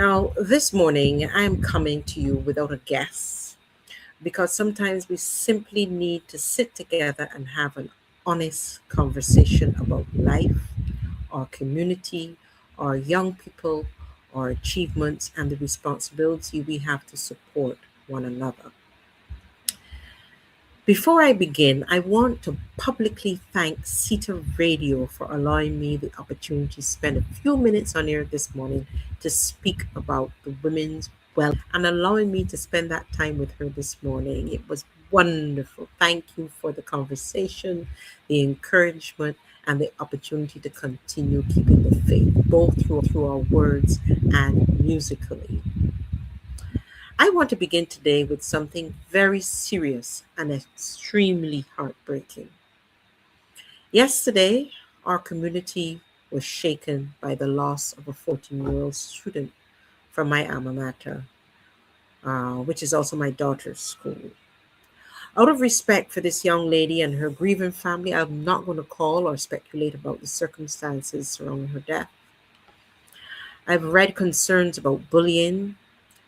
Now, this morning, I am coming to you without a guess because sometimes we simply need to sit together and have an honest conversation about life, our community, our young people, our achievements, and the responsibility we have to support one another. Before I begin, I want to publicly thank CETA Radio for allowing me the opportunity to spend a few minutes on here this morning to speak about the women's well and allowing me to spend that time with her this morning. It was wonderful. Thank you for the conversation, the encouragement, and the opportunity to continue keeping the faith, both through our words and musically. I want to begin today with something very serious and extremely heartbreaking. Yesterday, our community was shaken by the loss of a 14-year-old student from my alma mater, which is also my daughter's school. Out of respect for this young lady and her grieving family, I'm not going to call or speculate about the circumstances surrounding her death. I've read concerns about bullying,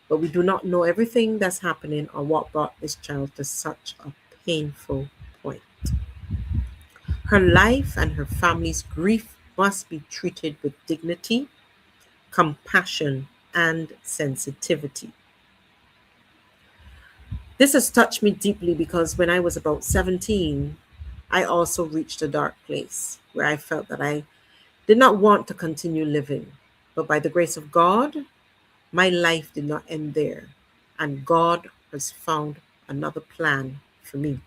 but we do not know everything that's happening or what brought this child to such a painful point. Her life and her family's grief must be treated with dignity, compassion, and sensitivity. This has touched me deeply because when I was about 17, I also reached a dark place where I felt that I did not want to continue living. But by the grace of God, my life did not end there, and God has found another plan for me.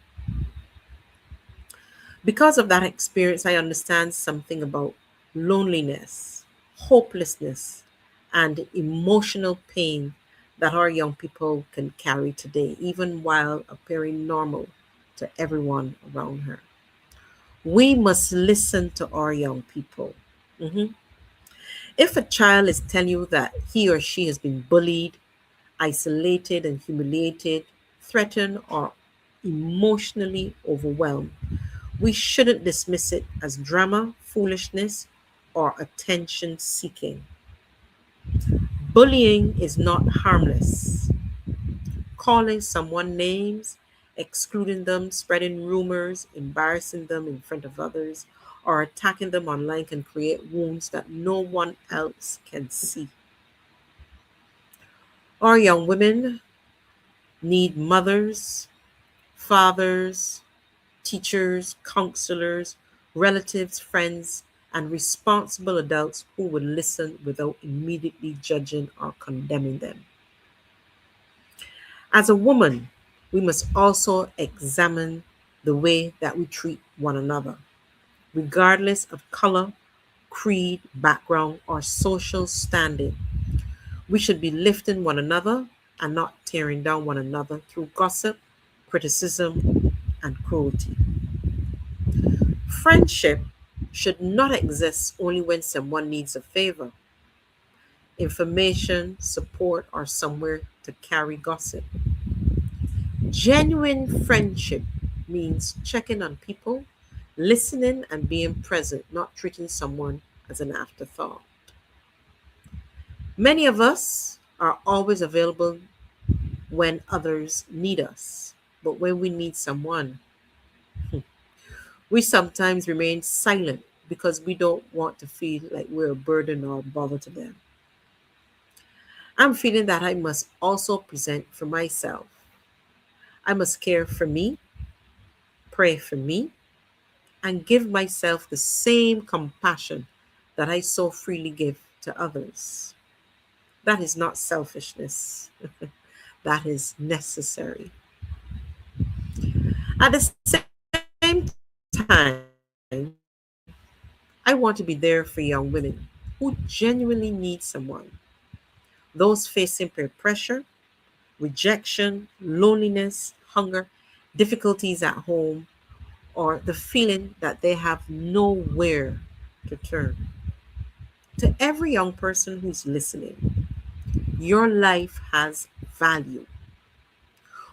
Because of that experience, I understand something about loneliness, hopelessness, and emotional pain that our young people can carry today, even while appearing normal to everyone around her. We must listen to our young people. Mhm. If a child is telling you that he or she has been bullied, isolated and humiliated, threatened, or emotionally overwhelmed, we shouldn't dismiss it as drama, foolishness, or attention seeking. Bullying is not harmless. Calling someone names, excluding them, spreading rumors, embarrassing them in front of others, or attacking them online can create wounds that no one else can see. Our young women need mothers, fathers, teachers, counselors, relatives, friends, and responsible adults who would listen without immediately judging or condemning them. As a woman, we must also examine the way that we treat one another, regardless of color, creed, background, or social standing. We should be lifting one another and not tearing down one another through gossip, criticism, and cruelty. Friendship should not exist only when someone needs a favor, information, support, or somewhere to carry gossip. Genuine friendship means checking on people, listening, and being present, not treating someone as an afterthought. Many of us are always available when others need us, but when we need someone, we sometimes remain silent because we don't want to feel like we're a burden or a bother to them. I'm feeling that I must also present for myself. I must care for me, pray for me, and give myself the same compassion that I so freely give to others. That is not selfishness, that is necessary. At the same time, I want to be there for young women who genuinely need someone. Those facing peer pressure, rejection, loneliness, hunger, difficulties at home, or the feeling that they have nowhere to turn. To every young person who's listening, your life has value.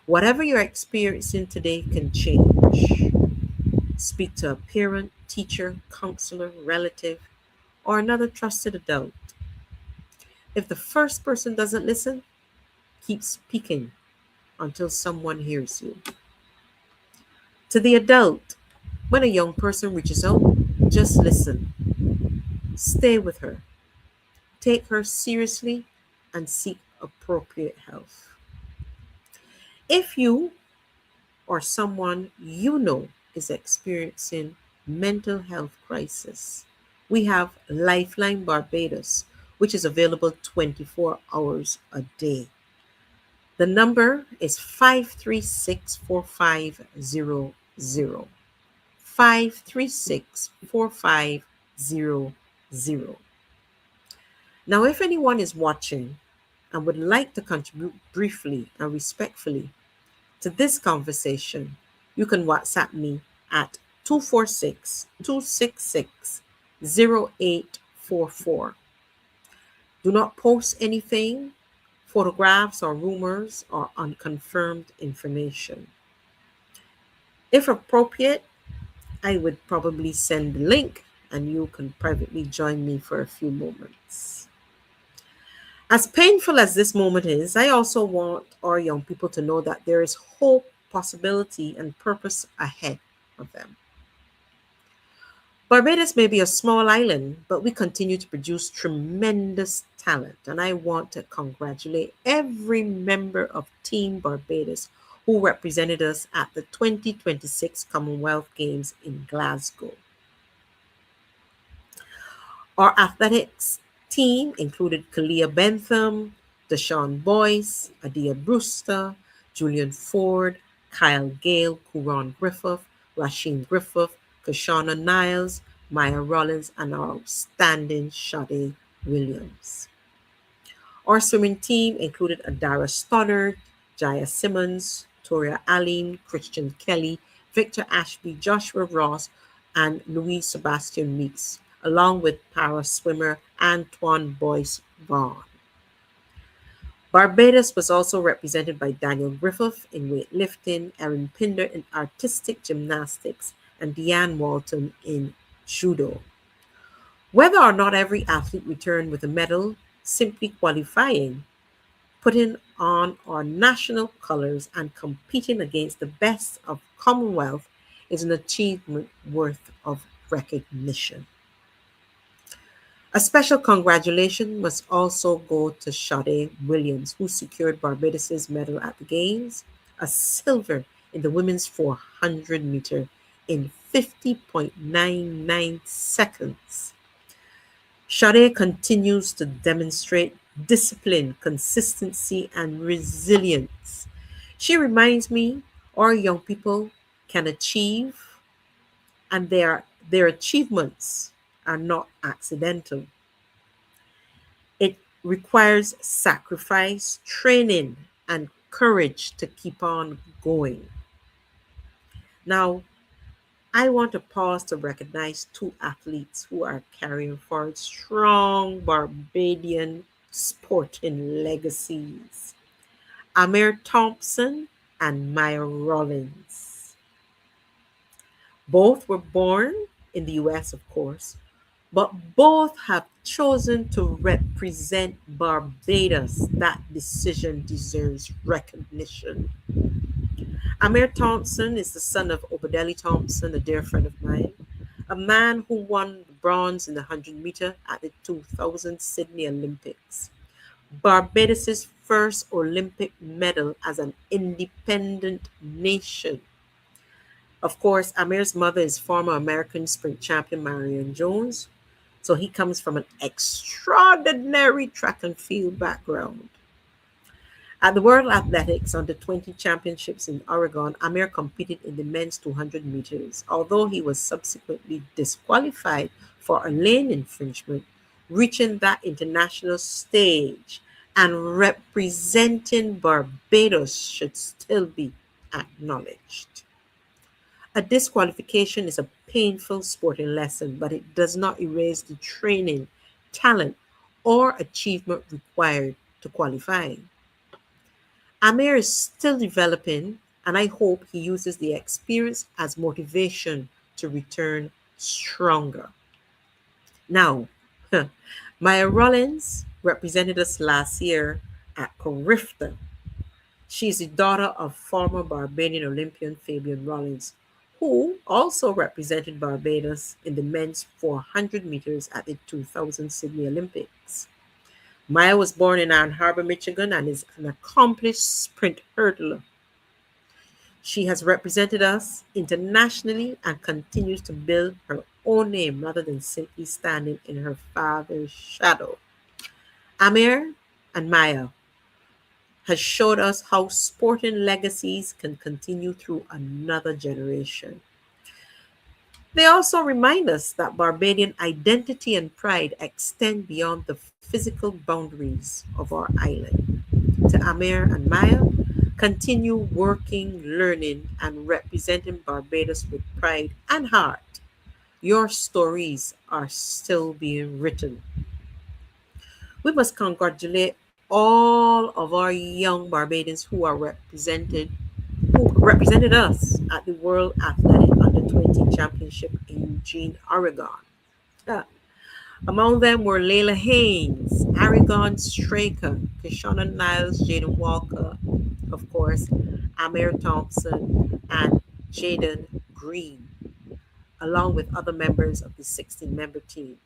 Whatever you're experiencing today can change. Speak to a parent, teacher, counselor, relative, or another trusted adult. If the first person doesn't listen, keep speaking until someone hears you. To the adult, when a young person reaches out, just listen. Stay with her. Take her seriously and seek appropriate help. If you or someone you know is experiencing mental health crisis, we have Lifeline Barbados, which is available 24 hours a day. The number is 536-4500. 536-4500. Now, if anyone is watching and would like to contribute briefly and respectfully to this conversation, you can WhatsApp me at 246-266-0844. Do not post anything, photographs or rumors or unconfirmed information. If appropriate, I would probably send the link and you can privately join me for a few moments. As painful as this moment is, I also want our young people to know that there is hope, possibility, and purpose ahead of them. Barbados may be a small island, but we continue to produce tremendous talent, and I want to congratulate every member of Team Barbados who represented us at the 2026 Commonwealth Games in Glasgow. Our athletics team included Kalia Bentham, Deshaun Boyce, Adia Brewster, Julian Ford, Kyle Gale, Kuron Griffith, Rasheen Griffith, Kashana Niles, Maya Rollins, and our outstanding Sade Williams. Our swimming team included Adara Stoddard, Jaya Simmons, Toria Aline, Christian Kelly, Victor Ashby, Joshua Ross, and Louis Sebastian Meeks, along with para swimmer Antoine Boyce Vaughn. Barbados was also represented by Daniel Griffith in weightlifting, Erin Pinder in artistic gymnastics, and Deanne Walton in judo. Whether or not every athlete returned with a medal, simply qualifying, putting on our national colors, and competing against the best of Commonwealth is an achievement worth of recognition. A special congratulation must also go to Sade Williams, who secured Barbados' medal at the Games, a silver in the women's 400 meter in 50.99 seconds. Sade continues to demonstrate discipline, consistency, and resilience. She reminds me our young people can achieve, and their achievements are not accidental. It requires sacrifice, training, and courage to keep on going. Now, I want to pause to recognize two athletes who are carrying forward strong Barbadian sporting legacies: Amir Thompson and Maya Rollins. Both were born in the US, of course, but both have chosen to represent Barbados. That decision deserves recognition. Amir Thompson is the son of Obadeli Thompson, a dear friend of mine, a man who won the bronze in the 100 meter at the 2000 Sydney Olympics, Barbados' first Olympic medal as an independent nation. Of course, Amir's mother is former American sprint champion Marion Jones, so he comes from an extraordinary track and field background. At the World Athletics Under 20 Championships in Oregon, Amir competed in the men's 200 meters, although he was subsequently disqualified for a lane infringement. Reaching that international stage and representing Barbados should still be acknowledged. A disqualification is a painful sporting lesson, but it does not erase the training, talent, or achievement required to qualify. Amir is still developing, and I hope he uses the experience as motivation to return stronger. Now, Maya Rollins represented us last year at Carifta. She is the daughter of former Barbadian Olympian Fabian Rollins, who also represented Barbados in the men's 400 meters at the 2000 Sydney Olympics. Maya was born in Ann Arbor, Michigan, and is an accomplished sprint hurdler. She has represented us internationally and continues to build her own name rather than simply standing in her father's shadow. Amir and Maya has showed us how sporting legacies can continue through another generation. They also remind us that Barbadian identity and pride extend beyond the physical boundaries of our island. To Amir and Maya, continue working, learning, and representing Barbados with pride and heart. Your stories are still being written. We must congratulate all of our young Barbadians who represented us at the World Athletic Under 20 Championship in Eugene, Oregon. Uh, Among them were Layla Haynes, Aragon Straker, Kishonna Niles, Jaden Walker, of course, Amir Thompson, and Jaden Green, along with other members of the 16-member team.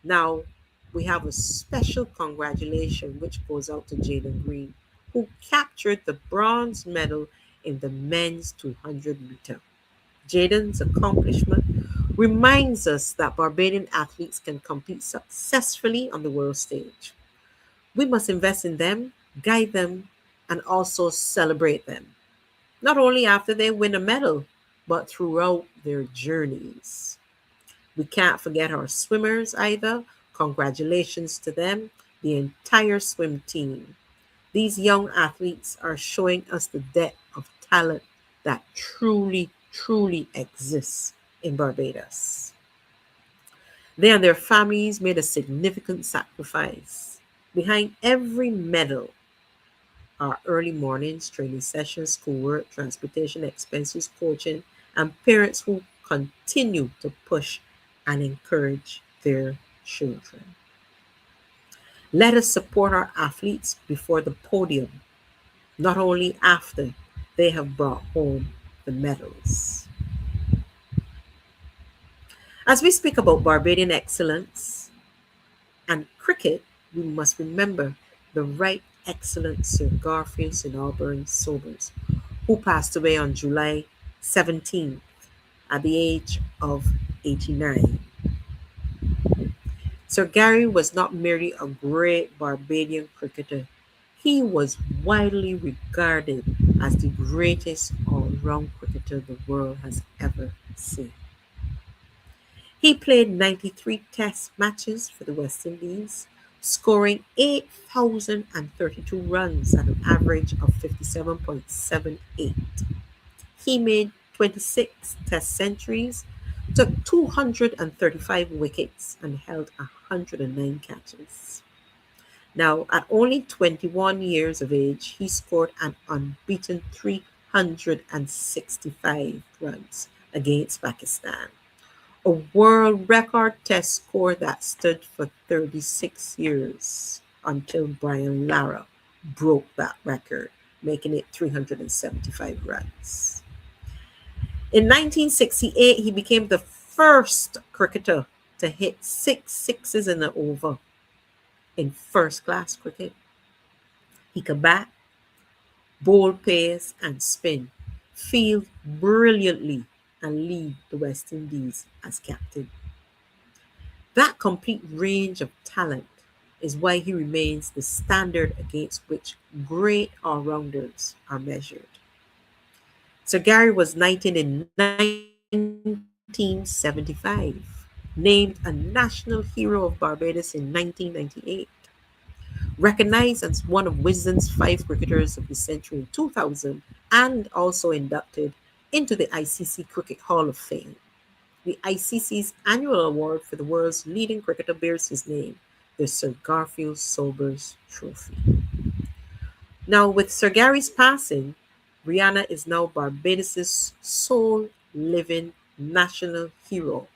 Now, we have a special congratulation which goes out to Jaden Green, who captured the bronze medal in the men's 200 meter. Jaden's accomplishment reminds us that Barbadian athletes can compete successfully on the world stage. We must invest in them, guide them, and also celebrate them, not only after they win a medal, but throughout their journeys. We can't forget our swimmers either. Congratulations to them, the entire swim team. These young athletes are showing us the depth of talent that truly exists in Barbados. They and their families made a significant sacrifice. Behind every medal are early mornings, training sessions, schoolwork, transportation expenses, coaching, and parents who continue to push and encourage their children. Let us support our athletes before the podium, not only after they have brought home the medals. As we speak about Barbadian excellence and cricket, we must remember the right excellent Sir Garfield Sobers, who passed away on July 17th at the age of 89. Sir Gary was not merely a great Barbadian cricketer, he was widely regarded as the greatest all round cricketer the world has ever seen. He played 93 test matches for the West Indies, scoring 8,032 runs at an average of 57.78. He made 26 test centuries, took 235 wickets, and held 109 catches. Now, at only 21 years of age, he scored an unbeaten 365 runs against Pakistan, a world record test score that stood for 36 years until Brian Lara broke that record, making it 375 runs. In 1968, he became the first cricketer to hit six sixes in an over in first class cricket. He could bat, bowl pace, and spin, field brilliantly, and lead the West Indies as captain. That complete range of talent is why he remains the standard against which great all rounders are measured. Sir Gary was knighted in 1975, named a National Hero of Barbados in 1998, recognized as one of Wisden's five cricketers of the century in 2000, and also inducted into the ICC Cricket Hall of Fame. The ICC's annual award for the world's leading cricketer bears his name, the Sir Garfield Sobers Trophy. Now, with Sir Gary's passing, Rihanna is now Barbados's sole living national hero.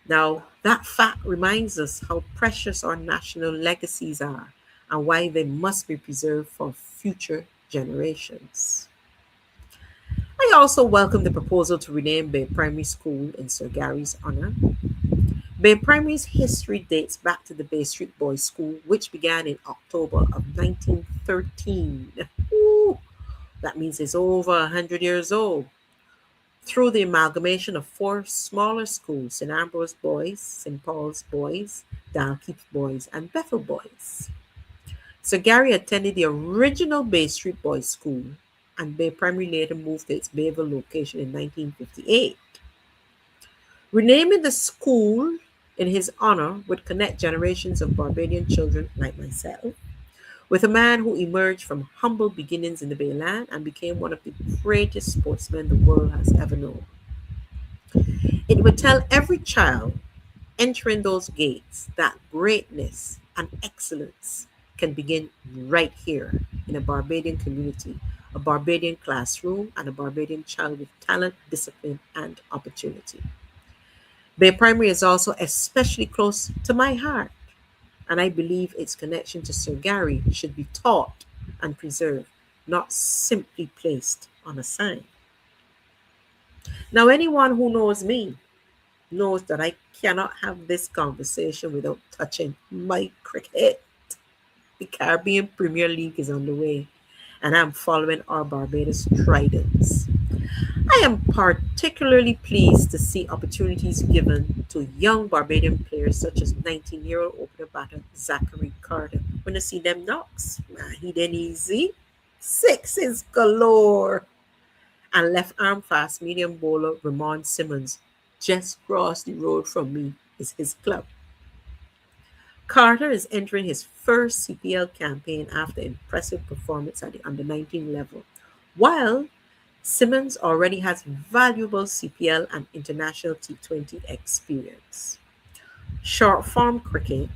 Now, that fact reminds us how precious our national legacies are and why they must be preserved for future generations. I also welcome the proposal to rename Bay Primary School in Sir Gary's honour. Bay Primary's history dates back to the Bay Street Boys School, which began in October of 1913. Ooh, that means it's over 100 years old. Through the amalgamation of four smaller schools: St. Ambrose Boys, St. Paul's Boys, Dalkeith Boys, and Bethel Boys. Sir Gary attended the original Bay Street Boys School, and Bay Primary later moved to its Bayville location in 1958. Renaming the school in his honor would connect generations of Barbadian children like myself with a man who emerged from humble beginnings in the Bayland and became one of the greatest sportsmen the world has ever known. It would tell every child entering those gates that greatness and excellence can begin right here in a Barbadian community, a Barbadian classroom, and a Barbadian child with talent, discipline, and opportunity. Bay Primary is also especially close to my heart, and I believe its connection to Sir Gary should be taught and preserved, not simply placed on a sign. Now, anyone who knows me knows that I cannot have this conversation without touching my cricket. The Caribbean Premier League is underway, and I'm following our Barbados Tridents. I am particularly pleased to see opportunities given to young Barbadian players such as 19-year-old opener batter Zachary Carter. When I see them knocks, man, he didn't easy. Sixes galore. And left arm fast medium bowler Ramon Simmons just across the road from me is his club. Carter is entering his first CPL campaign after impressive performance at the under 19 level, while Simmons already has valuable CPL and international T20 experience. Short form cricket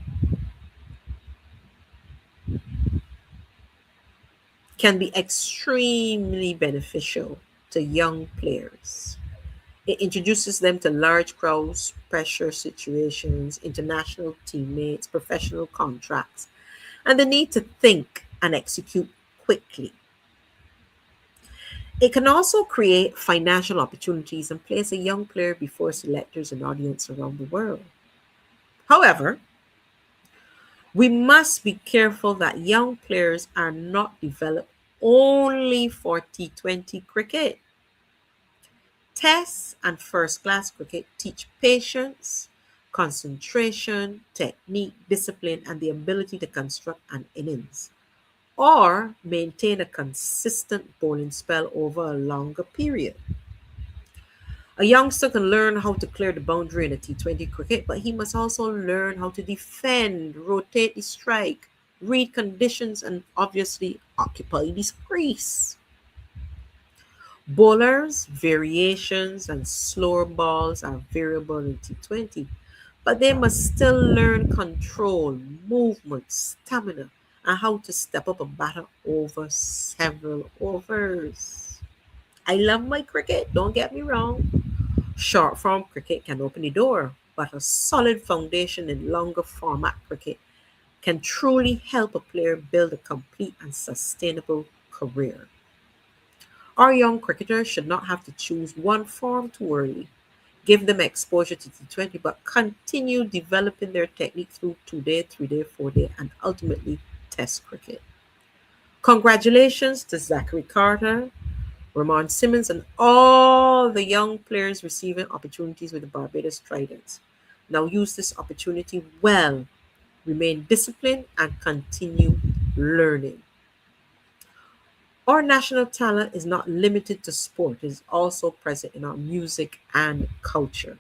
can be extremely beneficial to young players. It introduces them to large crowds, pressure situations, international teammates, professional contracts, and the need to think and execute quickly. It can also create financial opportunities and place a young player before selectors and audience around the world. However, we must be careful that young players are not developed only for T20 cricket. Tests and first class cricket teach patience, concentration, technique, discipline, and the ability to construct an innings or maintain a consistent bowling spell over a longer period. A youngster can learn how to clear the boundary in a T20 cricket, but he must also learn how to defend, rotate the strike, read conditions, and obviously occupy the crease. Bowlers, variations, and slower balls are variable in T20, but they must still learn control, movement, stamina, and how to step up a batter over several overs. I love my cricket, don't get me wrong. Short form cricket can open the door, but a solid foundation in longer format cricket can truly help a player build a complete and sustainable career. Our young cricketers should not have to choose one form too early. Give them exposure to T20, but continue developing their technique through 2 day, 3 day, 4 day, and ultimately Test cricket. Congratulations to Zachary Carter, Ramon Simmons, and all the young players receiving opportunities with the Barbados Tridents. Now use this opportunity well, remain disciplined, and continue learning. Our national talent is not limited to sport, it is also present in our music and culture.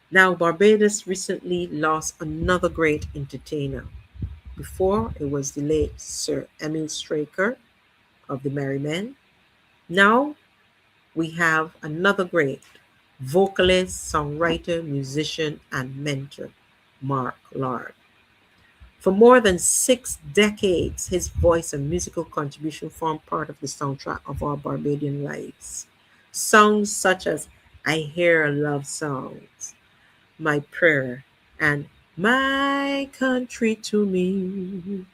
Now, Barbados recently lost another great entertainer. Before, it was the late Sir Emil Straker of the Merry Men. Now, we have another great vocalist, songwriter, musician, and mentor, Mark Lorde. For more than 6 decades, his voice and musical contribution form part of the soundtrack of our Barbadian lives. Songs such as I Hear a Love Songs, my prayer, and my country to me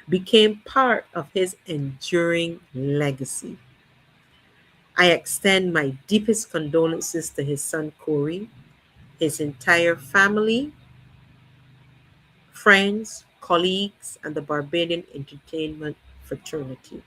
became part of his enduring legacy. I extend my deepest condolences to his son Corey, his entire family, friends, colleagues, and the Barbadian entertainment fraternity.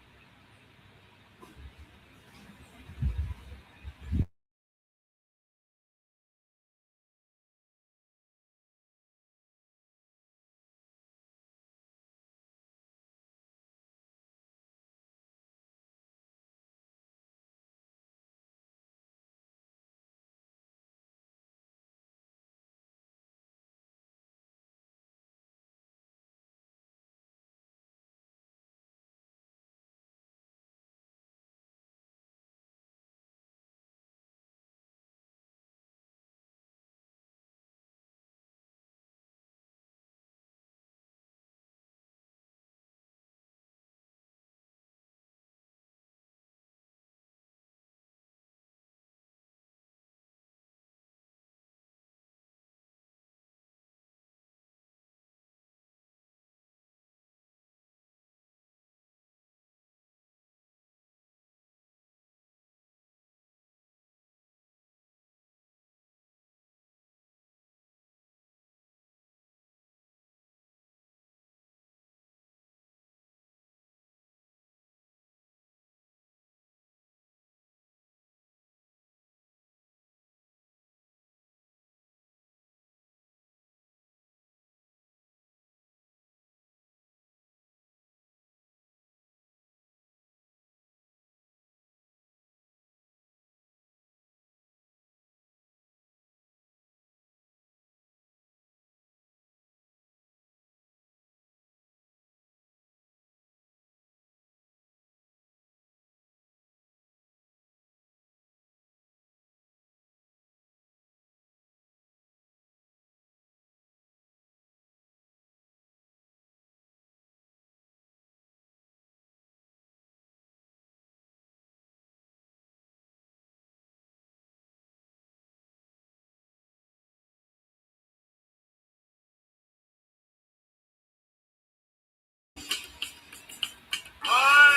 My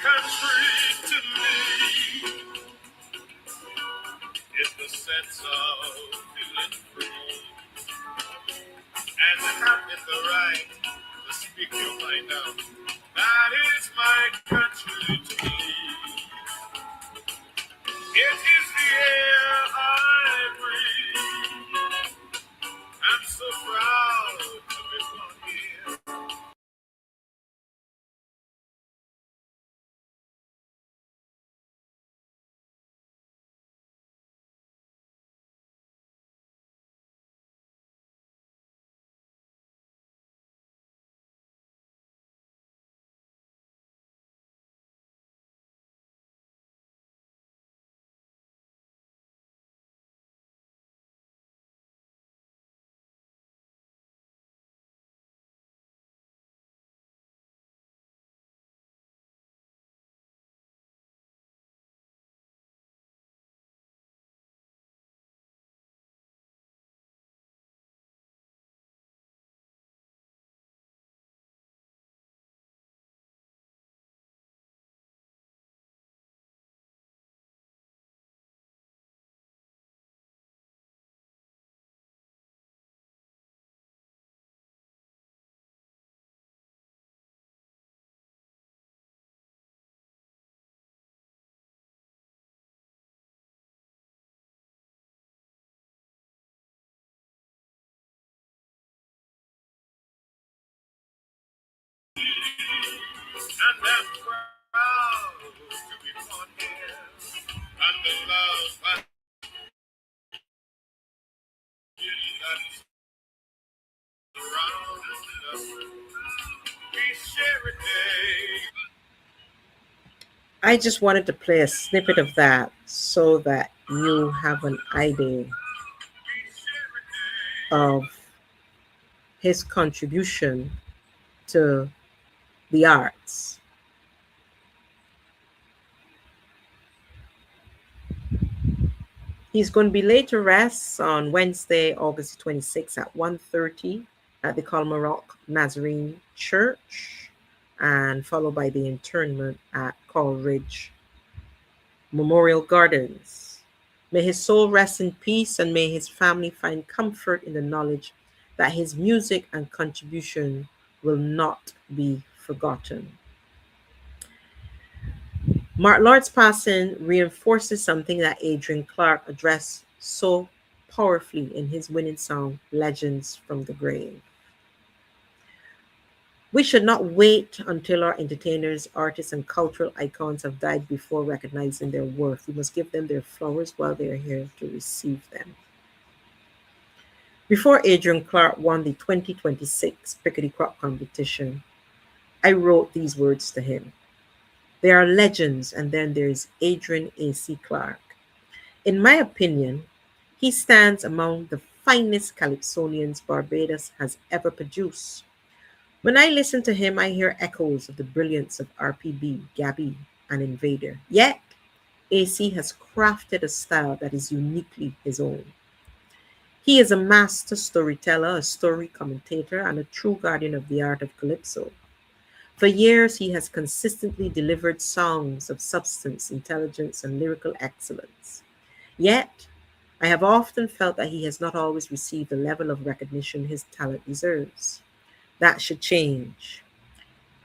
country to me is the sense of feeling free and having the right to speak your mind out. That is my country to me. It is the air I breathe. I'm so proud to be born here. And I'm proud to be born here. And the love and that surrounds us. We share a day. I just wanted to play a snippet of that so that you have an idea We share a day. of his contribution to the arts. He's going to be laid to rest on Wednesday, August 26th at 1:30 at the Colmarock Nazarene Church, and followed by the internment at Coral Ridge Memorial Gardens. May his soul rest in peace, and may his family find comfort in the knowledge that his music and contribution will not be forgotten. Mark Lorde's passing reinforces something that Adrian Clarke addressed so powerfully in his winning song, Legends from the Grave. We should not wait until our entertainers, artists, and cultural icons have died before recognizing their worth. We must give them their flowers while they are here to receive them. Before Adrian Clarke won the 2026 Pickety Crop competition, I wrote these words to him. There are legends, and then there's Adrian A.C. Clarke. In my opinion, he stands among the finest calypsonians Barbados has ever produced. When I listen to him, I hear echoes of the brilliance of RPB, Gabby, and Invader. Yet, AC has crafted a style that is uniquely his own. He is a master storyteller, a story commentator, and a true guardian of the art of calypso. For years, he has consistently delivered songs of substance, intelligence, and lyrical excellence. Yet, I have often felt that he has not always received the level of recognition his talent deserves. That should change.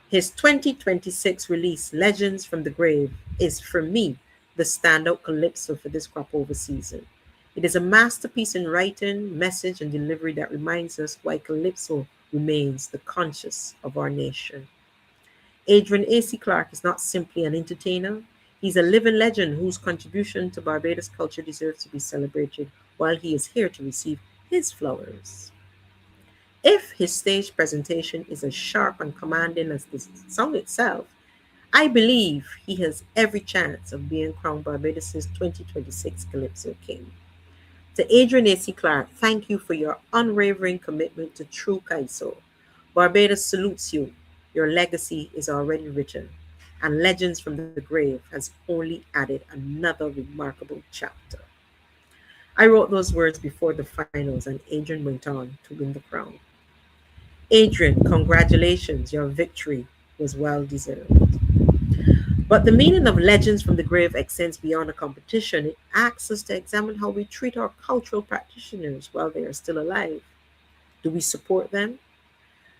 His 2026 release, Legends from the Grave, is for me the standout calypso for this crop over season. It is a masterpiece in writing, message, and delivery that reminds us why calypso remains the conscience of our nation. Adrian A.C. Clarke is not simply an entertainer, he's a living legend whose contribution to Barbados culture deserves to be celebrated while he is here to receive his flowers. If his stage presentation is as sharp and commanding as the song itself, I believe he has every chance of being crowned Barbados' 2026 Calypso King. To Adrian A.C. Clarke, thank you for your unwavering commitment to true Kaiso. Barbados salutes you. Your legacy is already written, and Legends from the Grave has only added another remarkable chapter. I wrote those words before the finals, and Adrian went on to win the crown. Adrian, congratulations, your victory was well deserved. But the meaning of Legends from the Grave extends beyond a competition. It asks us to examine how we treat our cultural practitioners while they are still alive. Do we support them?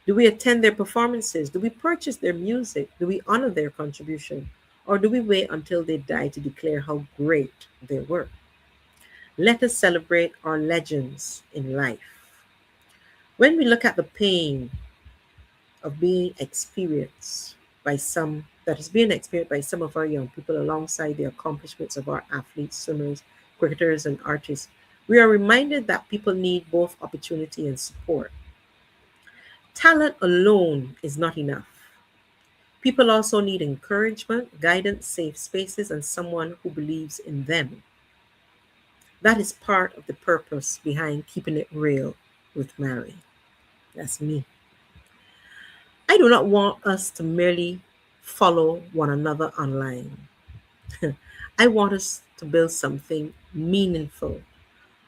Do we attend their performances? Do we purchase their music? Do we honor their contribution? Or do we wait until they die to declare how great they were? Let us celebrate our legends in life. When we look at the pain of being experienced by some that is being experienced by some of our young people alongside the accomplishments of our athletes, swimmers, cricketers, and artists, we are reminded that people need both opportunity and support. Talent alone is not enough. People also need encouragement, guidance, safe spaces, and someone who believes in them. That is part of the purpose behind keeping it real with Mary. That's me. I do not want us to merely follow one another online. I want us to build something meaningful,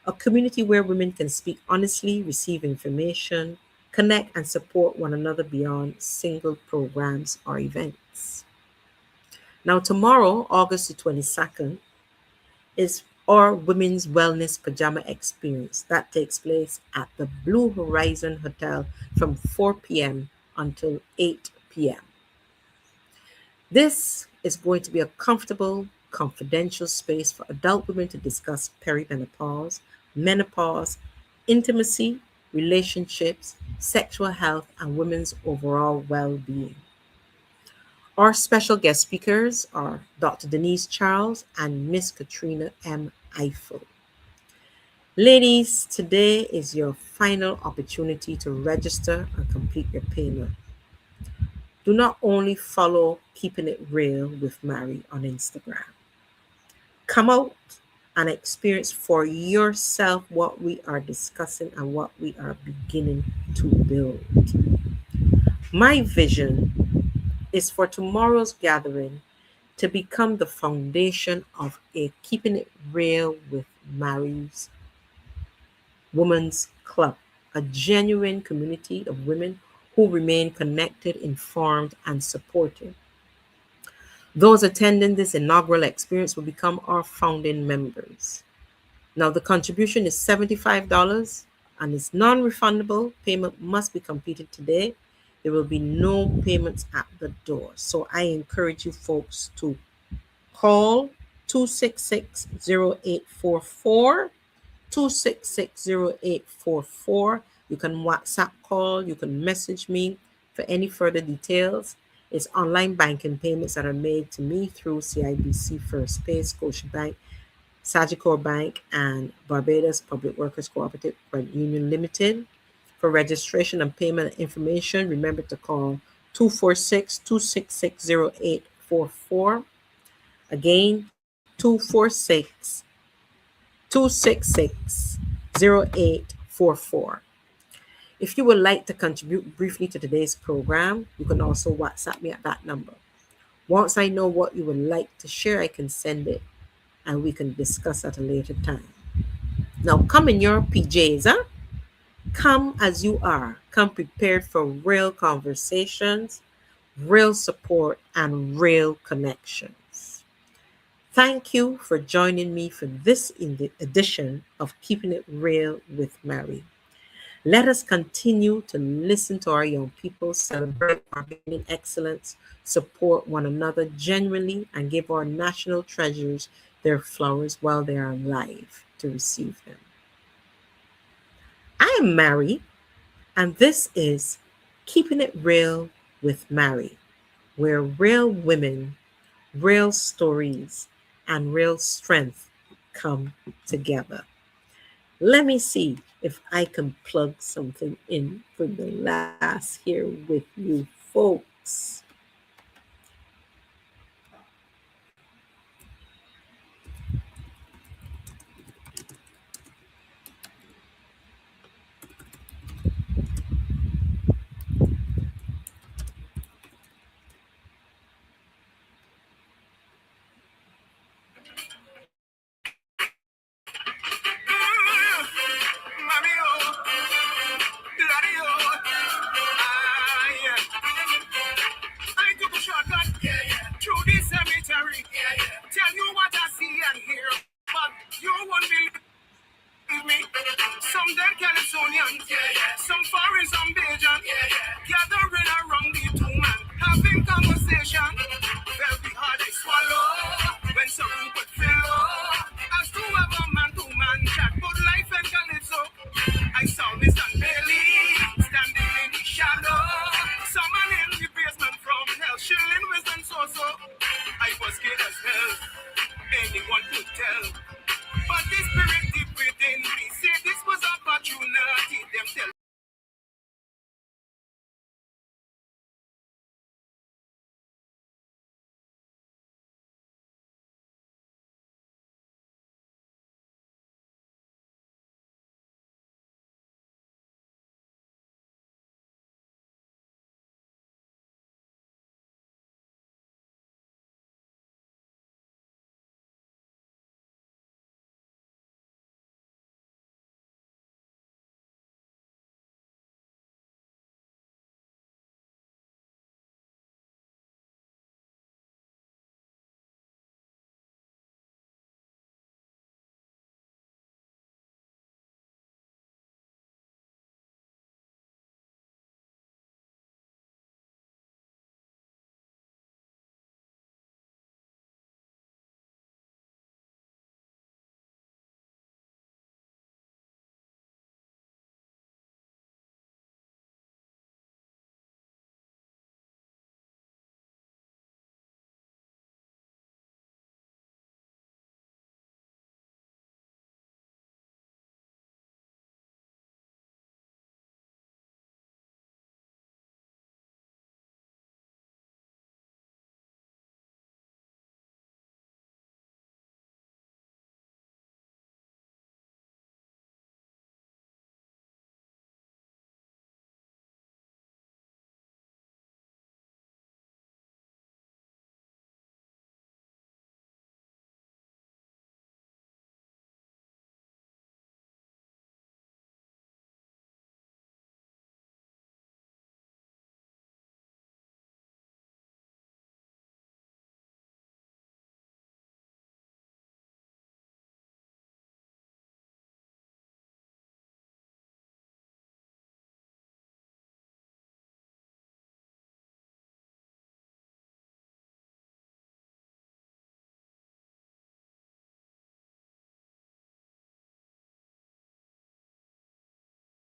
a community where women can speak honestly, receive information, connect, and support one another beyond single programs or events. Now, tomorrow, August the 22nd, is our Women's Wellness Pajama Experience that takes place at the Blue Horizon Hotel from 4 p.m. until 8 p.m. This is going to be a comfortable, confidential space for adult women to discuss perimenopause, menopause, intimacy, relationships, sexual health, and women's overall well being. Our special guest speakers are Dr. Denise Charles and Ms. Katrina M. Ifill. Ladies, today is your final opportunity to register and complete your payment. Do not only follow Keeping It Real with Mary on Instagram. Come out and experience for yourself what we are discussing and what we are beginning to build. My vision is for tomorrow's gathering to become the foundation of a Keeping It Real with Mary's Women's Club, a genuine community of women who remain connected, informed, and supportive. Those attending this inaugural experience will become our founding members. Now, the contribution is $75 and it's non refundable. Payment must be completed today. There will be no payments at the door. So I encourage you folks to call 266-0844. 266-0844. You can WhatsApp call, you can message me for any further details. It's online banking payments that are made to me through CIBC First Pay, Scotiabank, Sagicor Bank, and Barbados Public Workers Cooperative Credit Union Limited. For registration and payment information, remember to call 246-266-0844. Again, 246-266-0844. If you would like to contribute briefly to today's program, you can also WhatsApp me at that number. Once I know what you would like to share, I can send it and we can discuss at a later time. Now, come in your PJs, huh? Come as you are. Come prepared for real conversations, real support, and real connections. Thank you for joining me for this edition of Keeping It Real with Mary. Let us continue to listen to our young people, celebrate our Barbadian excellence, support one another genuinely, and give our national treasures their flowers while they are alive to receive them. I am Mary, and this is Keeping It Real with Mary, where real women, real stories, and real strength come together. Let me see if I can plug something in for the last here with you folks. Mommy, oh, daddy, oh, yeah. I took a shortcut through this cemetery. Tell you what I see and hear, but you won't believe me. Some dead Californians, some foreign, some Bajan, gathering around the two man, having conversation. Felt the heart they swallow when some people fill. As to ever man to man chat, but life and calypso. I saw Mr. Bailey standing in the shadow. Someone in the basement from hell, shilling wisdom so. I was scared as hell, anyone could tell. But this spirit